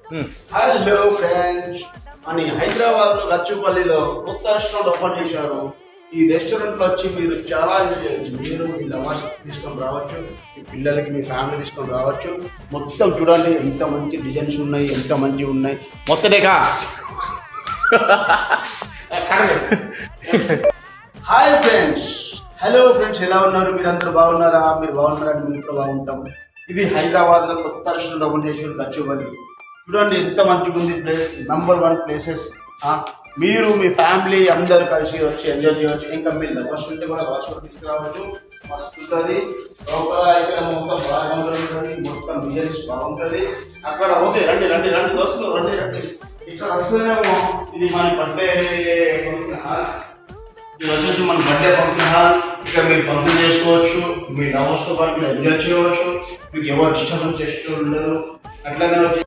Hello friends, అని హైదరాబాద్ లో గచ్చుపల్లిలో కొత్త రెస్టారెంట్ ఓపెన్ చేశారు. ఈ రెస్టారెంట్ లో వచ్చి మీరు చాలా ఎంజాయ్ చేయొచ్చు. మీరు మీ లవర్స్ తీసుకొని రావచ్చు, మీ పిల్లలకి మీ ఫ్యామిలీ తీసుకొని రావచ్చు. మొత్తం చూడండి ఎంత మంచి డిజైన్స్ ఉన్నాయి, ఎంత మంచిగా ఉన్నాయి. మొత్తమేగా హాయ్ ఫ్రెండ్స్, హలో ఫ్రెండ్స్, ఎలా ఉన్నారు? మీరందరూ బాగున్నారా? మీరు బాగున్నారని మేము కూడా బాగుంటాం. ఇది హైదరాబాద్ లో కొత్త రెస్టారెంట్ ఓపెన్ చేశారు గచ్చుపల్లి. చూడండి ఎంత మంచిగా ఉంది ప్లేస్, నంబర్ 1 ప్లేసెస్. మీరు మీ ఫ్యామిలీ అందరు కలిసి వచ్చి ఎంజాయ్ చేయవచ్చు. ఇంకా మీ లవర్స్ ఉంటే కూడా లవర్స్ కూడా తీసుకురావచ్చు. మస్తు ఉంటుంది. లోపల ఇక్కడ మొత్తం బాగా ఉంటుంది, మొత్తం బిజినెస్ బాగుంటుంది. అక్కడ పోతే రండి రండి రండి దోస్తులు, రండి రండి. ఇక్కడ వస్తేనేమో ఇది మన బర్త్డే ఫంక్షన్ హాల్. ఇది వచ్చేసి మన బర్త్డే ఫంక్షన్ హాల్. ఇక్కడ మీరు ఫంక్షన్ చేసుకోవచ్చు, మీ లవర్స్తో పాటు మీరు ఎంజాయ్ చేయవచ్చు. మీకు ఎవరు డిస్టర్బెన్స్ చేస్తూ ఉండరు. అట్లనే